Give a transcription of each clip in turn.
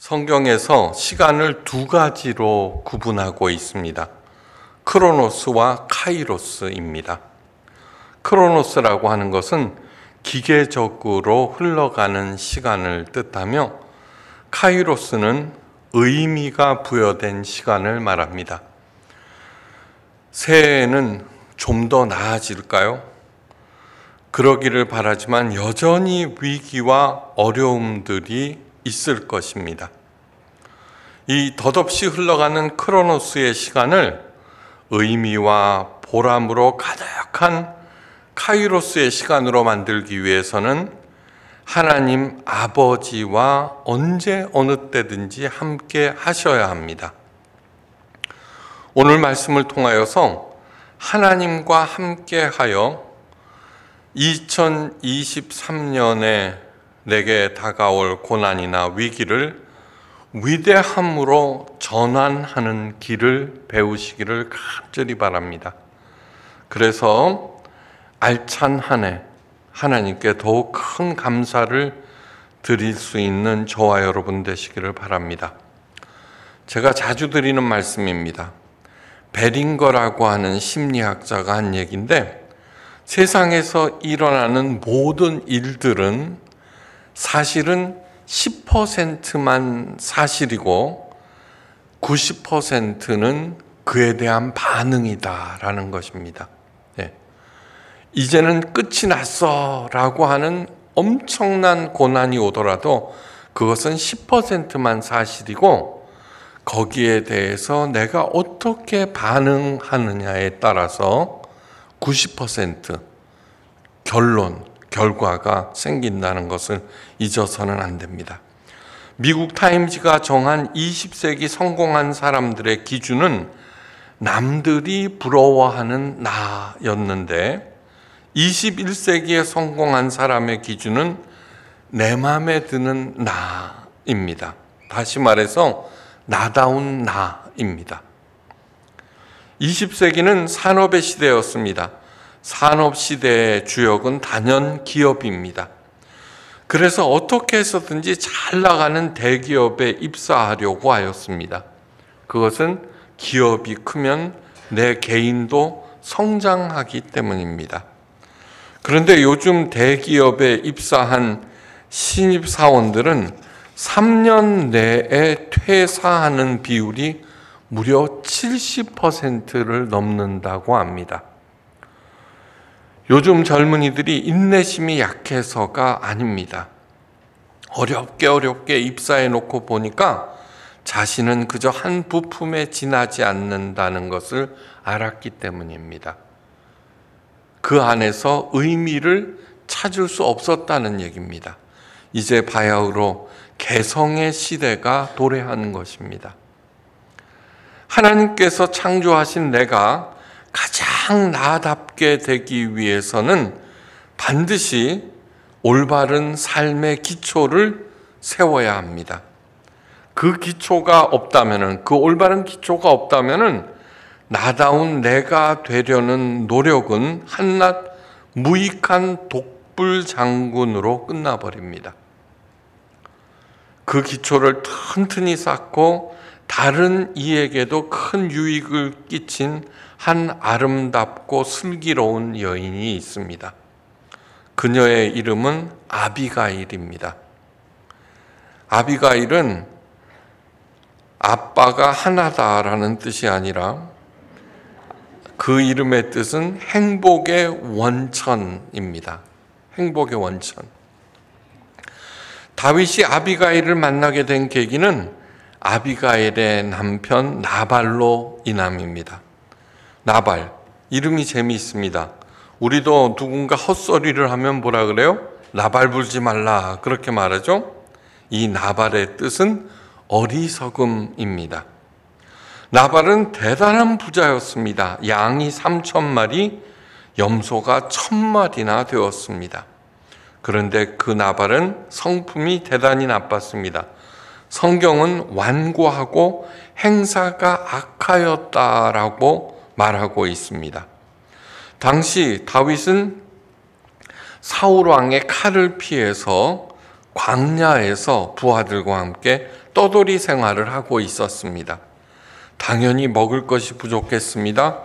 성경에서 시간을 두 가지로 구분하고 있습니다. 크로노스와 카이로스입니다. 크로노스라고 하는 것은 기계적으로 흘러가는 시간을 뜻하며 카이로스는 의미가 부여된 시간을 말합니다. 새해에는 좀 더 나아질까요? 그러기를 바라지만 여전히 위기와 어려움들이 있을 것입니다. 이 덧없이 흘러가는 크로노스의 시간을 의미와 보람으로 가득한 카이로스의 시간으로 만들기 위해서는 하나님 아버지와 언제 어느 때든지 함께 하셔야 합니다. 오늘 말씀을 통하여서 하나님과 함께 하여 2023년에 내게 다가올 고난이나 위기를 위대함으로 전환하는 길을 배우시기를 간절히 바랍니다. 그래서 알찬 한 해 하나님께 더욱 큰 감사를 드릴 수 있는 저와 여러분 되시기를 바랍니다. 제가 자주 드리는 말씀입니다. 베링거라고 하는 심리학자가 한 얘기인데, 세상에서 일어나는 모든 일들은 사실은 10%만 사실이고 90%는 그에 대한 반응이다라는 것입니다. 네. 이제는 끝이 났어 라고 하는 엄청난 고난이 오더라도 그것은 10%만 사실이고, 거기에 대해서 내가 어떻게 반응하느냐에 따라서 90% 결과가 생긴다는 것을 잊어서는 안 됩니다. 미국 타임즈가 정한 20세기 성공한 사람들의 기준은 남들이 부러워하는 나였는데, 21세기에 성공한 사람의 기준은 내 마음에 드는 나입니다. 다시 말해서 나다운 나입니다. 20세기는 산업의 시대였습니다. 산업시대의 주역은 단연 기업입니다. 그래서 어떻게 해서든지 잘 나가는 대기업에 입사하려고 하였습니다. 그것은 기업이 크면 내 개인도 성장하기 때문입니다. 그런데 요즘 대기업에 입사한 신입사원들은 3년 내에 퇴사하는 비율이 무려 70%를 넘는다고 합니다. 요즘 젊은이들이 인내심이 약해서가 아닙니다. 어렵게 입사해 놓고 보니까 자신은 그저 한 부품에 지나지 않는다는 것을 알았기 때문입니다. 그 안에서 의미를 찾을 수 없었다는 얘기입니다. 이제 바야흐로 개성의 시대가 도래하는 것입니다. 하나님께서 창조하신 내가 가장 나답게 되기 위해서는 반드시 올바른 삶의 기초를 세워야 합니다. 그 올바른 기초가 없다면은 나다운 내가 되려는 노력은 한낱 무익한 독불 장군으로 끝나버립니다. 그 기초를 튼튼히 쌓고 다른 이에게도 큰 유익을 끼친 한 아름답고 슬기로운 여인이 있습니다. 그녀의 이름은 아비가일입니다. 아비가일은 아빠가 하나다라는 뜻이 아니라 그 이름의 뜻은 행복의 원천입니다. 행복의 원천. 다윗이 아비가일을 만나게 된 계기는 아비가일의 남편 나발로 인함입니다. 나발, 이름이 재미있습니다. 우리도 누군가 헛소리를 하면 뭐라 그래요? 나발 불지 말라, 그렇게 말하죠. 이 나발의 뜻은 어리석음입니다. 나발은 대단한 부자였습니다. 양이 3,000마리, 염소가 1,000마리나 되었습니다. 그런데 그 나발은 성품이 대단히 나빴습니다. 성경은 완고하고 행사가 악하였다라고 말하고 있습니다. 당시 다윗은 사울 왕의 칼을 피해서 광야에서 부하들과 함께 떠돌이 생활을 하고 있었습니다. 당연히 먹을 것이 부족했습니다.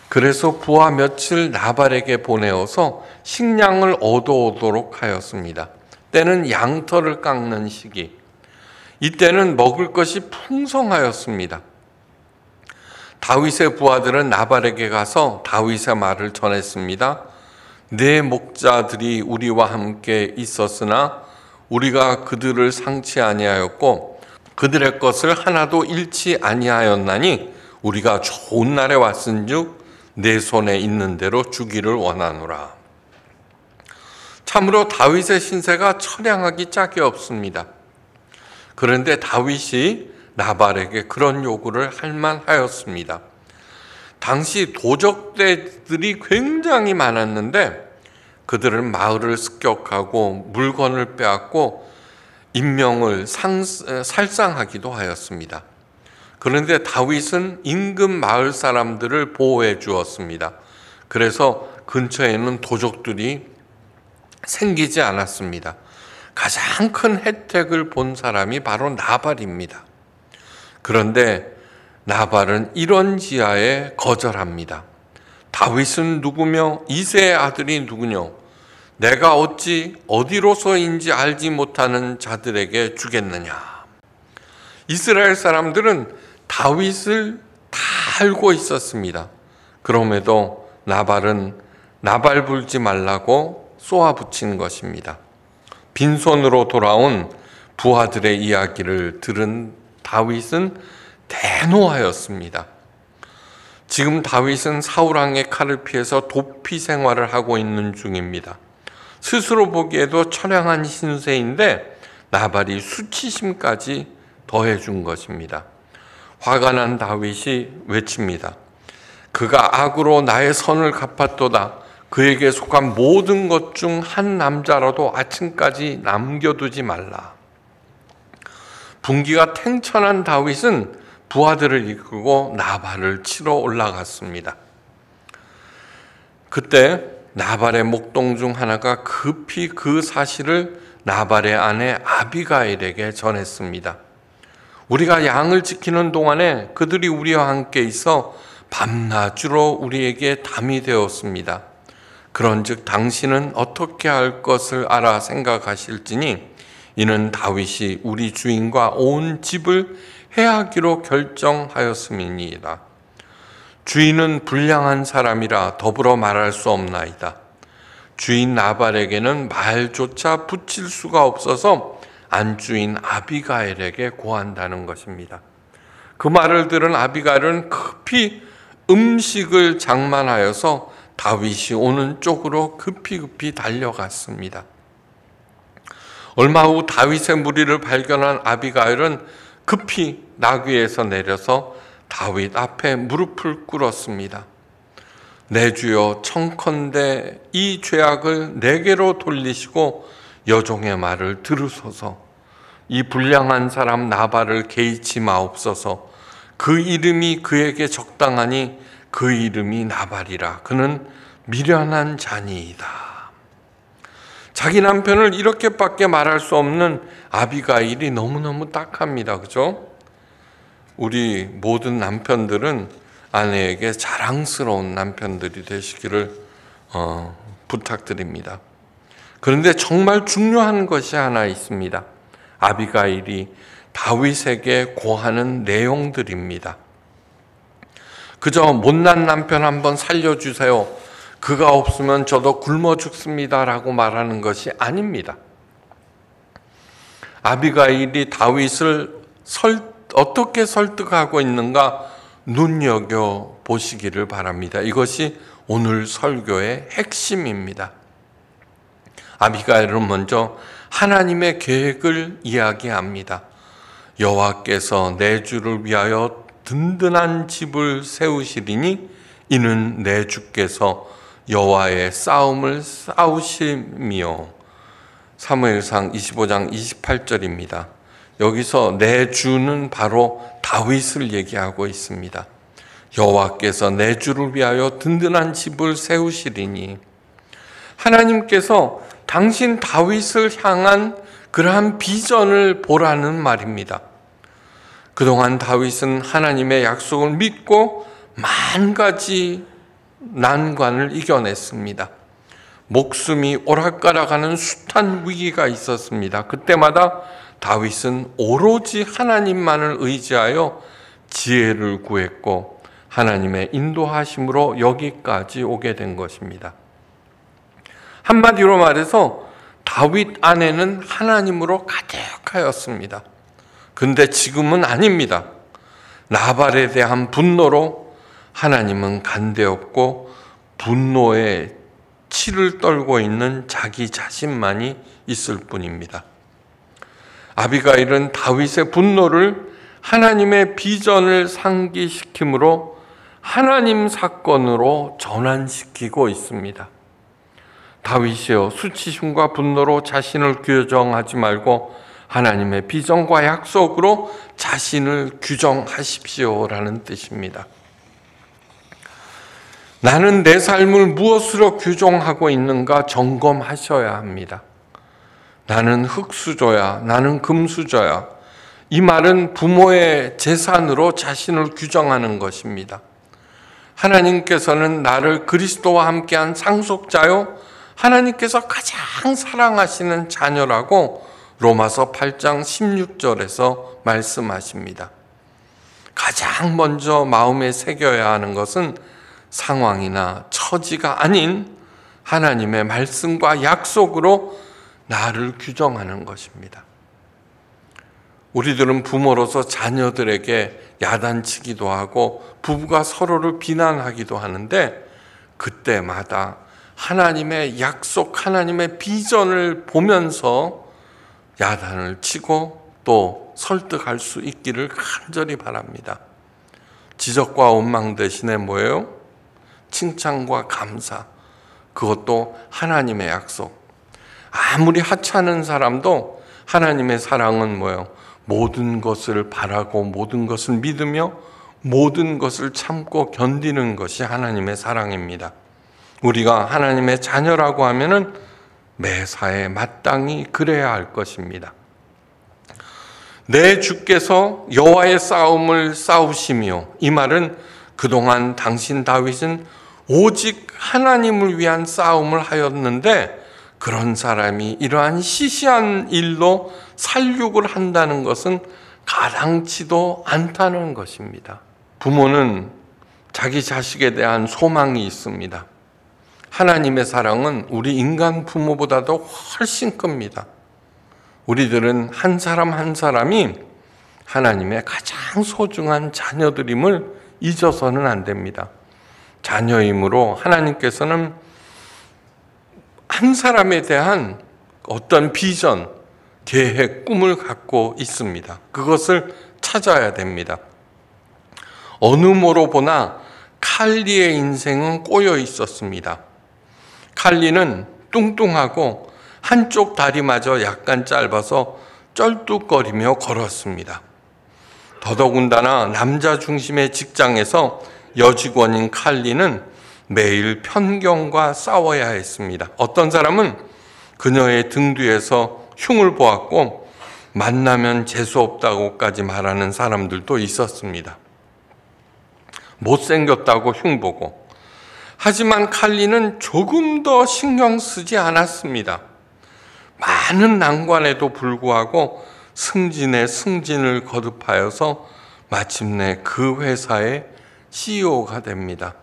그래서 부하 며칠 나발에게 보내어서 식량을 얻어오도록 하였습니다. 때는 양털을 깎는 시기. 이때는 먹을 것이 풍성하였습니다. 다윗의 부하들은 나발에게 가서 다윗의 말을 전했습니다. 네 목자들이 우리와 함께 있었으나 우리가 그들을 상치 아니하였고 그들의 것을 하나도 잃지 아니하였나니 우리가 좋은 날에 왔은즉 내 손에 있는 대로 주기를 원하노라. 참으로 다윗의 신세가 처량하기 짝이 없습니다. 그런데 다윗이 나발에게 그런 요구를 할 만하였습니다. 당시 도적대들이 굉장히 많았는데 그들은 마을을 습격하고 물건을 빼앗고 인명을 살상하기도 하였습니다. 그런데 다윗은 인근 마을 사람들을 보호해 주었습니다. 그래서 근처에는 도적들이 생기지 않았습니다. 가장 큰 혜택을 본 사람이 바로 나발입니다. 그런데 나발은 이런 지하에 거절합니다. 다윗은 누구며 이새의 아들이 누구뇨? 내가 어찌 어디로서인지 알지 못하는 자들에게 주겠느냐? 이스라엘 사람들은 다윗을 다 알고 있었습니다. 그럼에도 나발은 나발 불지 말라고 쏘아붙인 것입니다. 빈손으로 돌아온 부하들의 이야기를 들은 다윗은 대노하였습니다. 지금 다윗은 사울왕의 칼을 피해서 도피 생활을 하고 있는 중입니다. 스스로 보기에도 처량한 신세인데 나발이 수치심까지 더해준 것입니다. 화가 난 다윗이 외칩니다. 그가 악으로 나의 선을 갚았도다. 그에게 속한 모든 것 중 한 남자라도 아침까지 남겨두지 말라. 분기가 탱천한 다윗은 부하들을 이끌고 나발을 치러 올라갔습니다. 그때 나발의 목동 중 하나가 급히 그 사실을 나발의 아내 아비가일에게 전했습니다. 우리가 양을 지키는 동안에 그들이 우리와 함께 있어 밤낮으로 우리에게 담이 되었습니다. 그런즉 당신은 어떻게 할 것을 알아 생각하실지니 이는 다윗이 우리 주인과 온 집을 해하기로 결정하였음이니이다. 주인은 불량한 사람이라 더불어 말할 수 없나이다. 주인 나발에게는 말조차 붙일 수가 없어서 안주인 아비가일에게 고한다는 것입니다. 그 말을 들은 아비가일은 급히 음식을 장만하여서 다윗이 오는 쪽으로 급히 달려갔습니다. 얼마 후 다윗의 무리를 발견한 아비가일은 급히 나귀에서 내려서 다윗 앞에 무릎을 꿇었습니다. 내 주여, 청컨대 이 죄악을 내게로 돌리시고 여종의 말을 들으소서. 이 불량한 사람 나발을 개의치 마옵소서. 그 이름이 그에게 적당하니 그 이름이 나발이라. 그는 미련한 자니이다. 자기 남편을 이렇게밖에 말할 수 없는 아비가일이 너무너무 딱합니다. 그죠? 우리 모든 남편들은 아내에게 자랑스러운 남편들이 되시기를 부탁드립니다. 그런데 정말 중요한 것이 하나 있습니다. 아비가일이 다윗에게 고하는 내용들입니다. 그저 못난 남편 한번 살려주세요. 그가 없으면 저도 굶어 죽습니다라고 말하는 것이 아닙니다. 아비가일이 다윗을 어떻게 설득하고 있는가 눈여겨보시기를 바랍니다. 이것이 오늘 설교의 핵심입니다. 아비가일은 먼저 하나님의 계획을 이야기합니다. 여호와께서 내 주를 위하여 든든한 집을 세우시리니 이는 내 주께서 여호와의 싸움을 싸우심이요. 사무엘상 25장 28절입니다. 여기서 내 주는 바로 다윗을 얘기하고 있습니다. 여호와께서 내 주를 위하여 든든한 집을 세우시리니 하나님께서 당신 다윗을 향한 그러한 비전을 보라는 말입니다. 그동안 다윗은 하나님의 약속을 믿고 만 가지 난관을 이겨냈습니다. 목숨이 오락가락하는 숱한 위기가 있었습니다. 그때마다 다윗은 오로지 하나님만을 의지하여 지혜를 구했고 하나님의 인도하심으로 여기까지 오게 된 것입니다. 한마디로 말해서 다윗 안에는 하나님으로 가득하였습니다. 근데 지금은 아닙니다. 나발에 대한 분노로 하나님은 간대없고 분노에 치를 떨고 있는 자기 자신만이 있을 뿐입니다. 아비가일은 다윗의 분노를 하나님의 비전을 상기시킴으로 하나님 사건으로 전환시키고 있습니다. 다윗이여, 수치심과 분노로 자신을 규정하지 말고 하나님의 비전과 약속으로 자신을 규정하십시오라는 뜻입니다. 나는 내 삶을 무엇으로 규정하고 있는가 점검하셔야 합니다. 나는 흙수저야, 나는 금수저야. 이 말은 부모의 재산으로 자신을 규정하는 것입니다. 하나님께서는 나를 그리스도와 함께한 상속자요, 하나님께서 가장 사랑하시는 자녀라고 로마서 8장 16절에서 말씀하십니다. 가장 먼저 마음에 새겨야 하는 것은 상황이나 처지가 아닌 하나님의 말씀과 약속으로 나를 규정하는 것입니다. 우리들은 부모로서 자녀들에게 야단치기도 하고 부부가 서로를 비난하기도 하는데 그때마다 하나님의 약속, 하나님의 비전을 보면서 야단을 치고 또 설득할 수 있기를 간절히 바랍니다. 지적과 원망 대신에 뭐예요? 칭찬과 감사, 그것도 하나님의 약속. 아무리 하찮은 사람도 하나님의 사랑은 뭐예요? 모든 것을 바라고 모든 것을 믿으며 모든 것을 참고 견디는 것이 하나님의 사랑입니다. 우리가 하나님의 자녀라고 하면은 매사에 마땅히 그래야 할 것입니다. 내 주께서 여호와의 싸움을 싸우시며, 이 말은 그동안 당신 다윗은 오직 하나님을 위한 싸움을 하였는데 그런 사람이 이러한 시시한 일로 살육을 한다는 것은 가당치도 않다는 것입니다. 부모는 자기 자식에 대한 소망이 있습니다. 하나님의 사랑은 우리 인간 부모보다도 훨씬 큽니다. 우리들은 한 사람 한 사람이 하나님의 가장 소중한 자녀들임을 잊어서는 안 됩니다. 자녀이므로 하나님께서는 한 사람에 대한 어떤 비전, 계획, 꿈을 갖고 있습니다. 그것을 찾아야 됩니다. 어느 모로 보나 칼리의 인생은 꼬여 있었습니다. 칼리는 뚱뚱하고 한쪽 다리마저 약간 짧아서 쩔뚝거리며 걸었습니다. 더더군다나 남자 중심의 직장에서 여직원인 칼리는 매일 편견과 싸워야 했습니다. 어떤 사람은 그녀의 등 뒤에서 흉을 보았고 만나면 재수없다고까지 말하는 사람들도 있었습니다. 못생겼다고 흉보고. 하지만 칼리는 조금 더 신경 쓰지 않았습니다. 많은 난관에도 불구하고 승진에 승진을 거듭하여서 마침내 그 회사의 CEO가 됩니다.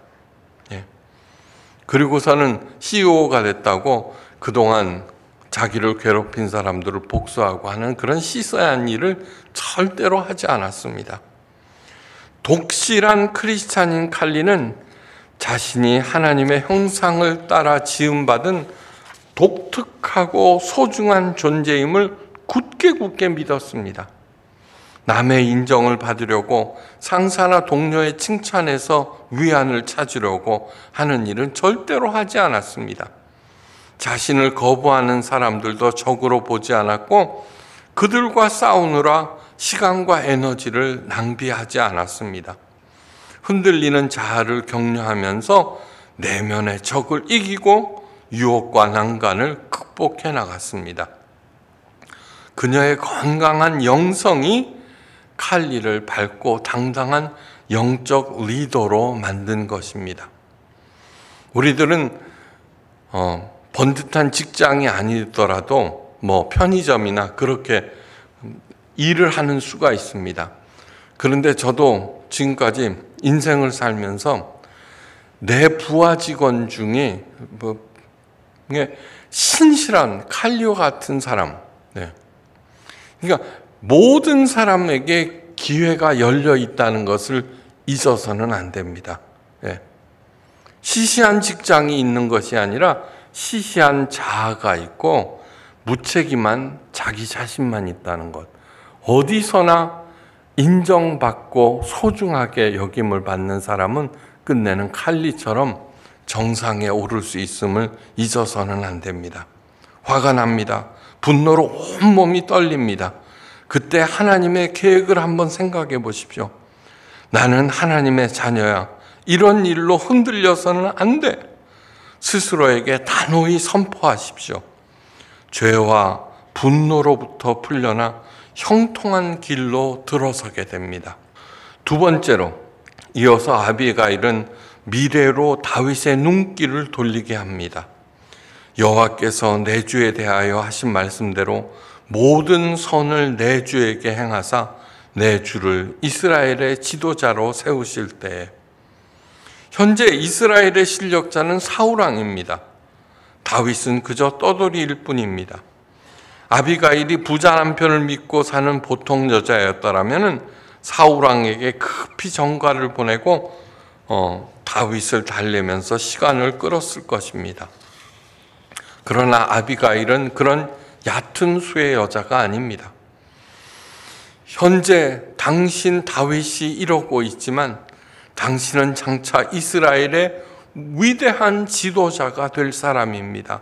그리고서는 CEO가 됐다고 그동안 자기를 괴롭힌 사람들을 복수하고 하는 그런 시세한 일을 절대로 하지 않았습니다. 독실한 크리스찬인 칼리는 자신이 하나님의 형상을 따라 지음받은 독특하고 소중한 존재임을 굳게 믿었습니다. 남의 인정을 받으려고 상사나 동료의 칭찬에서 위안을 찾으려고 하는 일은 절대로 하지 않았습니다. 자신을 거부하는 사람들도 적으로 보지 않았고 그들과 싸우느라 시간과 에너지를 낭비하지 않았습니다. 흔들리는 자아를 격려하면서 내면의 적을 이기고 유혹과 난간을 극복해 나갔습니다. 그녀의 건강한 영성이 칼리를 밝고 당당한 영적 리더로 만든 것입니다. 우리들은 번듯한 직장이 아니더라도 편의점이나 그렇게 일을 하는 수가 있습니다. 그런데 저도 지금까지 인생을 살면서 내 부하 직원 중에 신실한 칼리와 같은 사람, 그러니까 모든 사람에게 기회가 열려 있다는 것을 잊어서는 안 됩니다. 시시한 직장이 있는 것이 아니라 시시한 자아가 있고 무책임한 자기 자신만 있다는 것. 어디서나 인정받고 소중하게 여김을 받는 사람은 끝내는 칼리처럼 정상에 오를 수 있음을 잊어서는 안 됩니다. 화가 납니다. 분노로 온몸이 떨립니다. 그때 하나님의 계획을 한번 생각해 보십시오. 나는 하나님의 자녀야. 이런 일로 흔들려서는 안 돼. 스스로에게 단호히 선포하십시오. 죄와 분노로부터 풀려나 형통한 길로 들어서게 됩니다. 두 번째로 이어서 아비가일은 미래로 다윗의 눈길을 돌리게 합니다. 여호와께서 내 주에 대하여 하신 말씀대로 모든 선을 내 주에게 행하사 내 주를 이스라엘의 지도자로 세우실 때에 현재 이스라엘의 실력자는 사울 왕입니다. 다윗은 그저 떠돌이일 뿐입니다. 아비가일이 부자 남편을 믿고 사는 보통 여자였더라면 사울 왕에게 급히 전가를 보내고 다윗을 달래면서 시간을 끌었을 것입니다. 그러나 아비가일은 그런 얕은 수의 여자가 아닙니다. 현재 당신 다윗이 이러고 있지만 당신은 장차 이스라엘의 위대한 지도자가 될 사람입니다.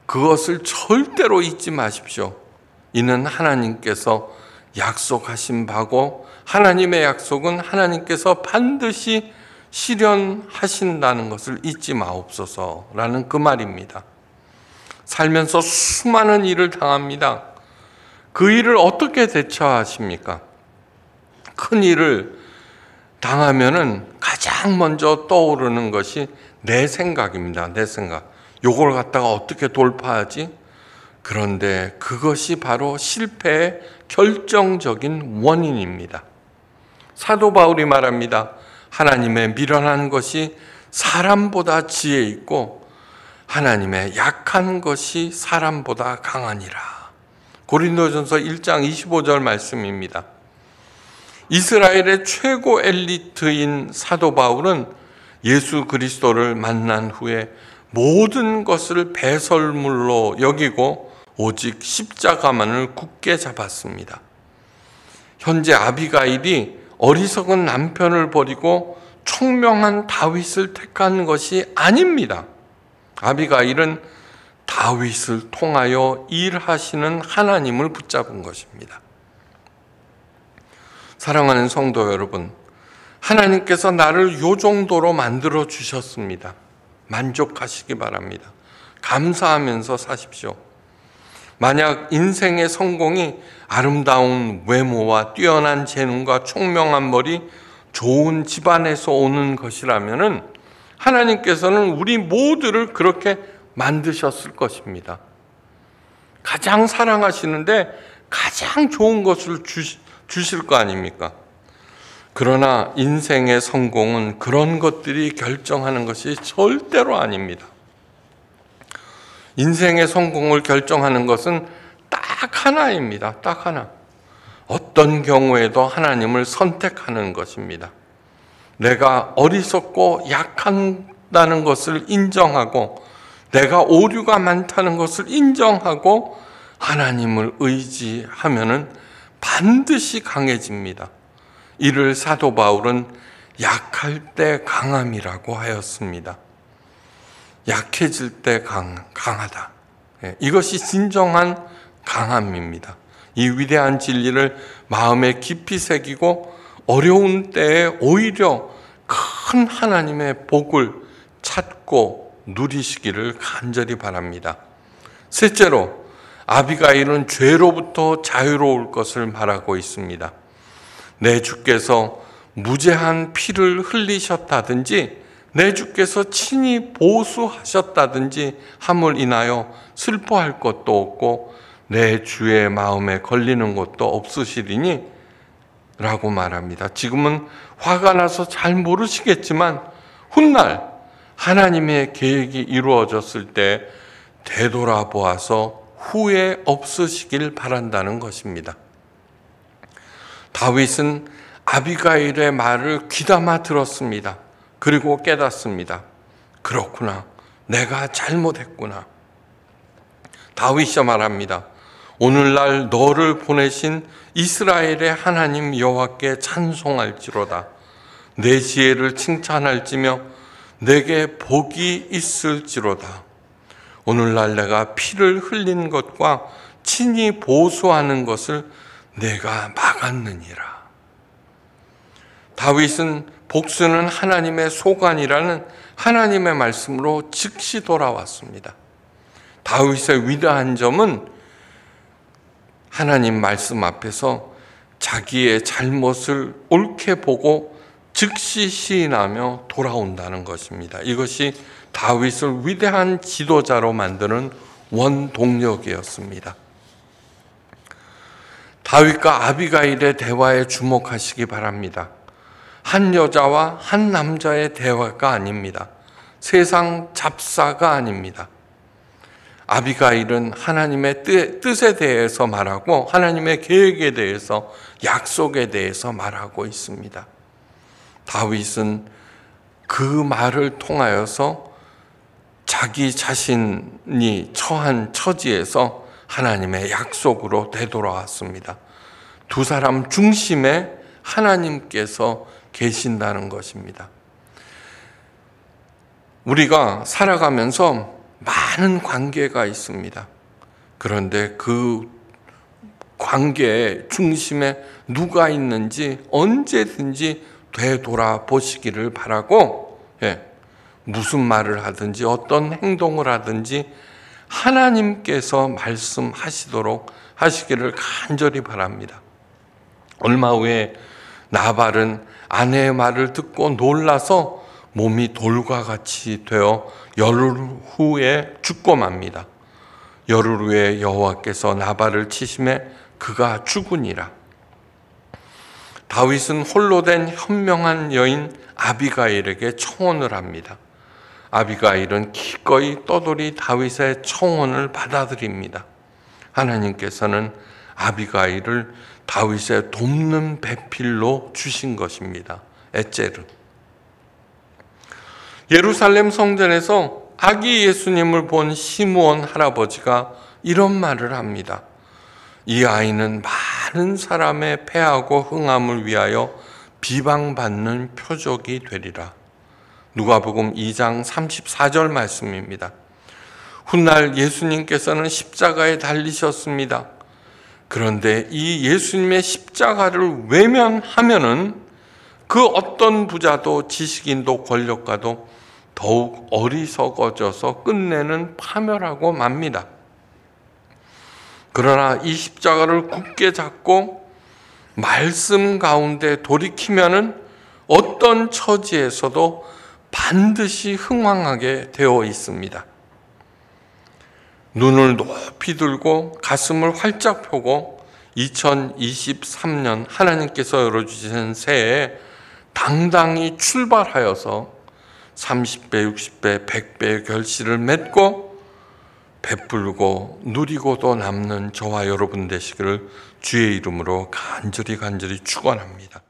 그것을 절대로 잊지 마십시오. 이는 하나님께서 약속하신 바고 하나님의 약속은 하나님께서 반드시 실현하신다는 것을 잊지 마옵소서라는 그 말입니다. 살면서 수많은 일을 당합니다. 그 일을 어떻게 대처하십니까? 큰 일을 당하면은 가장 먼저 떠오르는 것이 내 생각입니다. 내 생각. 요걸 갖다가 어떻게 돌파하지? 그런데 그것이 바로 실패의 결정적인 원인입니다. 사도 바울이 말합니다. 하나님의 미련한 것이 사람보다 지혜 있고 하나님의 약한 것이 사람보다 강하니라. 고린도전서 1장 25절 말씀입니다. 이스라엘의 최고 엘리트인 사도 바울은 예수 그리스도를 만난 후에 모든 것을 배설물로 여기고 오직 십자가만을 굳게 잡았습니다. 현재 아비가일이 어리석은 남편을 버리고 총명한 다윗을 택한 것이 아닙니다. 아비가일은 다윗을 통하여 일하시는 하나님을 붙잡은 것입니다. 사랑하는 성도 여러분, 하나님께서 나를 요 정도로 만들어 주셨습니다. 만족하시기 바랍니다. 감사하면서 사십시오. 만약 인생의 성공이 아름다운 외모와 뛰어난 재능과 총명한 머리, 좋은 집안에서 오는 것이라면은 하나님께서는 우리 모두를 그렇게 만드셨을 것입니다. 가장 사랑하시는데 가장 좋은 것을 주실 거 아닙니까? 그러나 인생의 성공은 그런 것들이 결정하는 것이 절대로 아닙니다. 인생의 성공을 결정하는 것은 딱 하나입니다. 딱 하나. 어떤 경우에도 하나님을 선택하는 것입니다. 내가 어리석고 약하다는 것을 인정하고 내가 오류가 많다는 것을 인정하고 하나님을 의지하면은 반드시 강해집니다. 이를 사도 바울은 약할 때 강함이라고 하였습니다. 약해질 때 강하다. 이것이 진정한 강함입니다. 이 위대한 진리를 마음에 깊이 새기고 어려운 때에 오히려 큰 하나님의 복을 찾고 누리시기를 간절히 바랍니다. 셋째로 아비가일은 죄로부터 자유로울 것을 말하고 있습니다. 내 주께서 무죄한 피를 흘리셨다든지 내 주께서 친히 보수하셨다든지 함을 인하여 슬퍼할 것도 없고 내 주의 마음에 걸리는 것도 없으시리니 라고 말합니다. 지금은 화가 나서 잘 모르시겠지만 훗날 하나님의 계획이 이루어졌을 때 되돌아보아서 후회 없으시길 바란다는 것입니다. 다윗은 아비가일의 말을 귀담아 들었습니다. 그리고 깨닫습니다. 그렇구나. 내가 잘못했구나. 다윗이 말합니다. 오늘날 너를 보내신 이스라엘의 하나님 여호와께 찬송할지로다. 내 지혜를 칭찬할지며 내게 복이 있을지로다. 오늘날 내가 피를 흘린 것과 친히 보수하는 것을 내가 막았느니라. 다윗은 복수는 하나님의 소관이라는 하나님의 말씀으로 즉시 돌아왔습니다. 다윗의 위대한 점은 하나님 말씀 앞에서 자기의 잘못을 옳게 보고 즉시 시인하며 돌아온다는 것입니다. 이것이 다윗을 위대한 지도자로 만드는 원동력이었습니다. 다윗과 아비가일의 대화에 주목하시기 바랍니다. 한 여자와 한 남자의 대화가 아닙니다. 세상 잡사가 아닙니다. 아비가일은 하나님의 뜻에 대해서 말하고 하나님의 계획에 대해서 약속에 대해서 말하고 있습니다. 다윗은 그 말을 통하여서 자기 자신이 처한 처지에서 하나님의 약속으로 되돌아왔습니다. 두 사람 중심에 하나님께서 계신다는 것입니다. 우리가 살아가면서 많은 관계가 있습니다. 그런데 그 관계의 중심에 누가 있는지 언제든지 되돌아보시기를 바라고, 무슨 말을 하든지 어떤 행동을 하든지 하나님께서 말씀하시도록 하시기를 간절히 바랍니다. 얼마 후에 나발은 아내의 말을 듣고 놀라서 몸이 돌과 같이 되어 열흘 후에 죽고 맙니다. 열흘 후에 여호와께서 나발을 치심에 그가 죽으니라. 다윗은 홀로 된 현명한 여인 아비가일에게 청혼을 합니다. 아비가일은 기꺼이 떠돌이 다윗의 청혼을 받아들입니다. 하나님께서는 아비가일을 다윗의 돕는 배필로 주신 것입니다. 에제르. 예루살렘 성전에서 아기 예수님을 본 시므온 할아버지가 이런 말을 합니다. 이 아이는 많은 사람의 패하고 흥함을 위하여 비방받는 표적이 되리라. 누가복음 2장 34절 말씀입니다. 훗날 예수님께서는 십자가에 달리셨습니다. 그런데 이 예수님의 십자가를 외면하면은 그 어떤 부자도 지식인도 권력가도 더욱 어리석어져서 끝내는 파멸하고 맙니다. 그러나 이 십자가를 굳게 잡고 말씀 가운데 돌이키면은 어떤 처지에서도 반드시 흥왕하게 되어 있습니다. 눈을 높이 들고 가슴을 활짝 펴고 2023년 하나님께서 열어주신 새해에 당당히 출발하여서 30배, 60배, 100배의 결실을 맺고 베풀고 누리고도 남는 저와 여러분 되시기를 주의 이름으로 간절히 축원합니다.